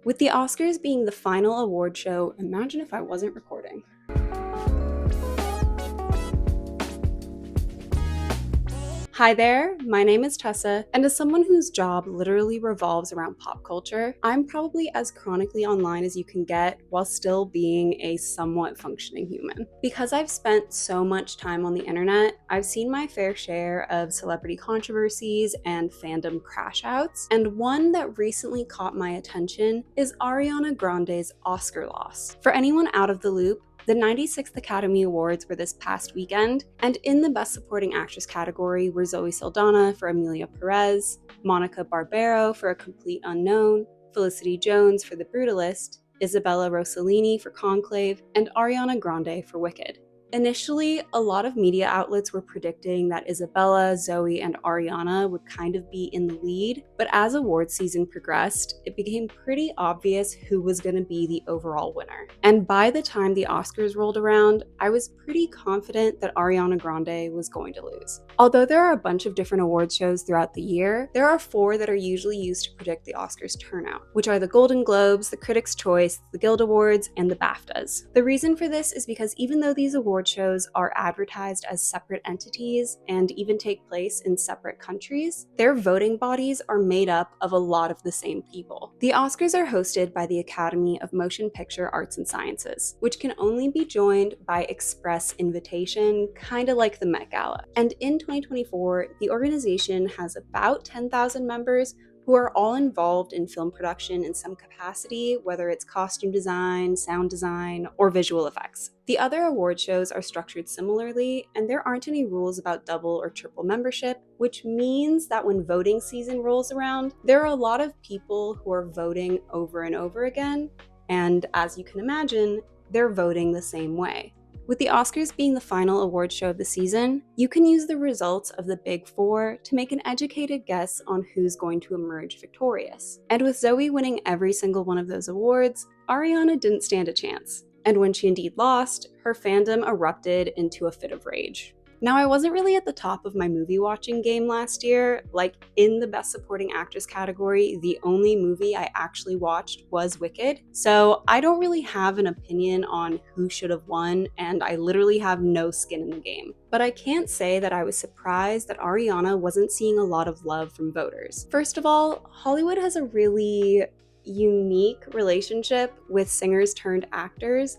With the Oscars being the final award show, imagine if I wasn't recording. Hi there, my name is Tessa, and as someone whose job literally revolves around pop culture, I'm probably as chronically online as you can get while still being a somewhat functioning human. Because I've spent so much time on the internet, I've seen my fair share of celebrity controversies and fandom crash outs, and one that recently caught my attention is Ariana Grande's Oscar loss. For anyone out of the loop, the 96th Academy Awards were this past weekend, and in the Best Supporting Actress category were Zoe Saldaña for Emilia Perez, Monica Barbero for A Complete Unknown, Felicity Jones for The Brutalist, Isabella Rossellini for Conclave, and Ariana Grande for Wicked. Initially, a lot of media outlets were predicting that Isabella, Zoe, and Ariana would kind of be in the lead, but as awards season progressed, it became pretty obvious who was going to be the overall winner. And by the time the Oscars rolled around, I was pretty confident that Ariana Grande was going to lose. Although there are a bunch of different award shows throughout the year, there are 4 that are usually used to predict the Oscars turnout, which are the Golden Globes, the Critics' Choice, the Guild Awards, and the BAFTAs. The reason for this is because even though these award shows are advertised as separate entities and even take place in separate countries, their voting bodies are made up of a lot of the same people. The Oscars are hosted by the Academy of Motion Picture Arts and Sciences, which can only be joined by express invitation, kind of like the Met Gala. And in 2024, the organization has about 10,000 members who are all involved in film production in some capacity, whether it's costume design, sound design, or visual effects. The other award shows are structured similarly, and there aren't any rules about double or triple membership, which means that when voting season rolls around, there are a lot of people who are voting over and over again, and as you can imagine, they're voting the same way. With the Oscars being the final award show of the season, you can use the results of the Big Four to make an educated guess on who's going to emerge victorious. And with Zoe winning every single one of those awards, Ariana didn't stand a chance. And when she indeed lost, her fandom erupted into a fit of rage. Now, I wasn't really at the top of my movie watching game last year. Like, in the Best Supporting Actress category, the only movie I actually watched was Wicked. So I don't really have an opinion on who should have won, and I literally have no skin in the game. But I can't say that I was surprised that Ariana wasn't seeing a lot of love from voters. First of all, Hollywood has a really unique relationship with singers turned actors.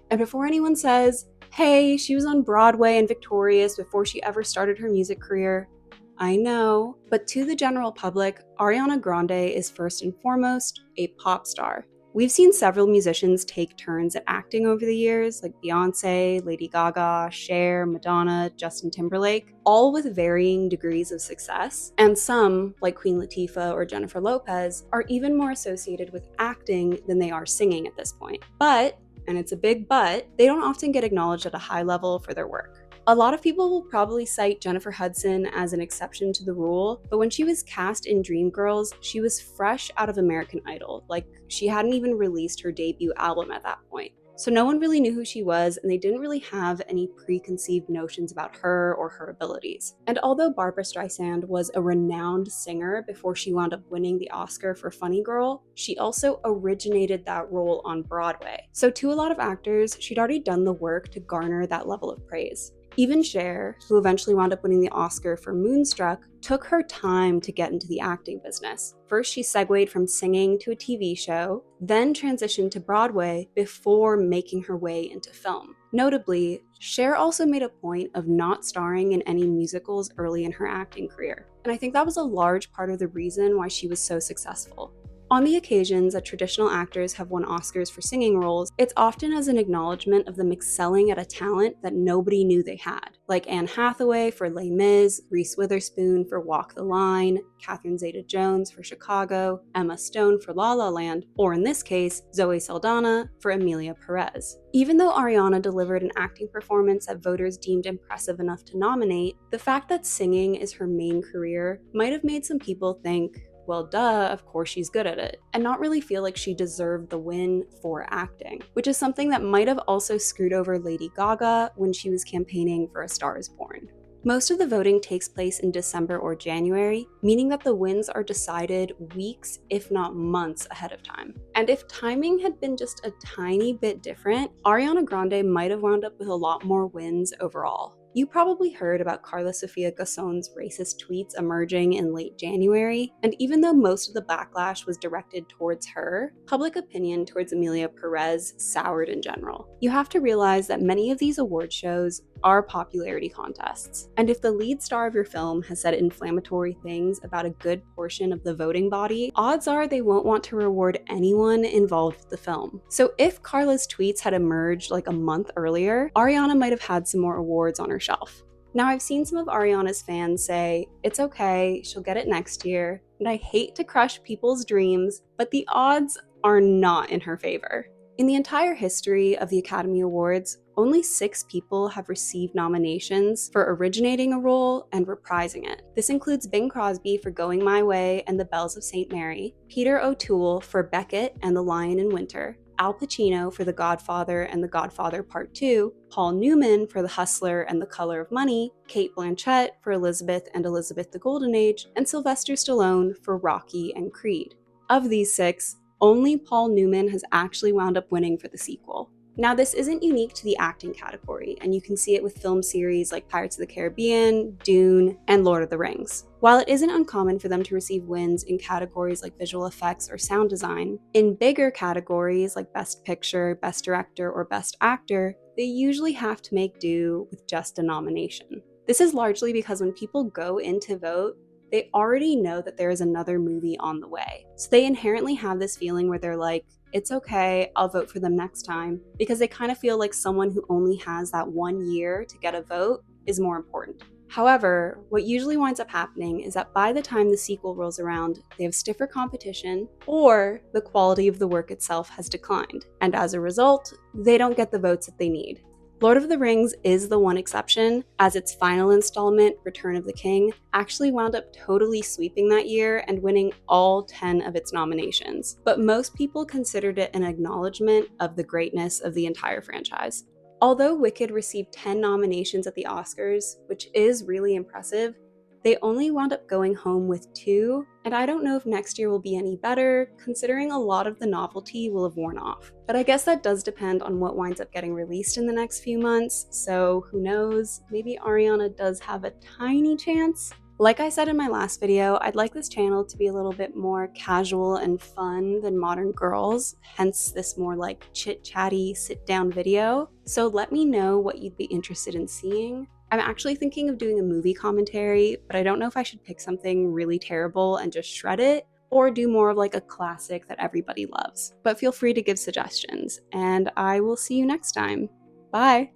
And before anyone says, hey, she was on Broadway and victorious before she ever started her music career, I know, but to the general public, Ariana Grande is first and foremost a pop star. We've seen several musicians take turns at acting over the years, like Beyonce, Lady Gaga, Cher, Madonna, Justin Timberlake, all with varying degrees of success. And some, like Queen Latifah or Jennifer Lopez, are even more associated with acting than they are singing at this point. But, and it's a big but, they don't often get acknowledged at a high level for their work. A lot of people will probably cite Jennifer Hudson as an exception to the rule, but when she was cast in Dreamgirls, she was fresh out of American Idol. Like, she hadn't even released her debut album at that point. So no one really knew who she was, and they didn't really have any preconceived notions about her or her abilities. And although Barbra Streisand was a renowned singer before she wound up winning the Oscar for Funny Girl, she also originated that role on Broadway. So to a lot of actors, she'd already done the work to garner that level of praise. Even Cher, who eventually wound up winning the Oscar for Moonstruck, took her time to get into the acting business. First, she segued from singing to a TV show, then transitioned to Broadway before making her way into film. Notably, Cher also made a point of not starring in any musicals early in her acting career, and I think that was a large part of the reason why she was so successful. On the occasions that traditional actors have won Oscars for singing roles, it's often as an acknowledgement of them excelling at a talent that nobody knew they had, like Anne Hathaway for Les Mis, Reese Witherspoon for Walk the Line, Catherine Zeta-Jones for Chicago, Emma Stone for La La Land, or in this case, Zoe Saldaña for Emilia Perez. Even though Ariana delivered an acting performance that voters deemed impressive enough to nominate, the fact that singing is her main career might have made some people think, well, duh, of course she's good at it, and not really feel like she deserved the win for acting, which is something that might have also screwed over Lady Gaga when she was campaigning for A Star is Born. Most of the voting takes place in December or January, meaning that the wins are decided weeks, if not months, ahead of time. And if timing had been just a tiny bit different, Ariana Grande might have wound up with a lot more wins overall. You probably heard about Carla Sofia Gasón's racist tweets emerging in late January, and even though most of the backlash was directed towards her, public opinion towards Emilia Perez soured in general. You have to realize that many of these award shows are popularity contests, and if the lead star of your film has said inflammatory things about a good portion of the voting body, odds are they won't want to reward anyone involved with the film. So if Carla's tweets had emerged like a month earlier, Ariana might have had some more awards on her shelf. Now, I've seen some of Ariana's fans say, it's okay, she'll get it next year, and I hate to crush people's dreams, but the odds are not in her favor. In the entire history of the Academy Awards, only 6 people have received nominations for originating a role and reprising it. This includes Bing Crosby for Going My Way and The Bells of St. Mary, Peter O'Toole for Beckett and The Lion in Winter, Al Pacino for The Godfather and The Godfather Part 2, Paul Newman for The Hustler and The Color of Money, Cate Blanchett for Elizabeth and Elizabeth the Golden Age, and Sylvester Stallone for Rocky and Creed. Of these 6, only Paul Newman has actually wound up winning for the sequel. Now, this isn't unique to the acting category, and you can see it with film series like Pirates of the Caribbean, Dune, and Lord of the Rings. While it isn't uncommon for them to receive wins in categories like visual effects or sound design, in bigger categories like Best Picture, Best Director, or Best Actor, they usually have to make do with just a nomination. This is largely because when people go in to vote, they already know that there is another movie on the way. So they inherently have this feeling where they're like, it's okay, I'll vote for them next time, because they kind of feel like someone who only has that 1 year to get a vote is more important. However, what usually winds up happening is that by the time the sequel rolls around, they have stiffer competition, or the quality of the work itself has declined, and as a result, they don't get the votes that they need. Lord of the Rings is the one exception, as its final installment, Return of the King, actually wound up totally sweeping that year and winning all 10 of its nominations. But most people considered it an acknowledgement of the greatness of the entire franchise. Although Wicked received 10 nominations at the Oscars, which is really impressive, they only wound up going home with 2, and I don't know if next year will be any better, considering a lot of the novelty will have worn off. But I guess that does depend on what winds up getting released in the next few months, so who knows, maybe Ariana does have a tiny chance. Like I said in my last video, I'd like this channel to be a little bit more casual and fun than Modern Girls, hence this more like chit-chatty sit-down video. So let me know what you'd be interested in seeing. I'm actually thinking of doing a movie commentary, but I don't know if I should pick something really terrible and just shred it, or do more of like a classic that everybody loves. But feel free to give suggestions, and I will see you next time. Bye!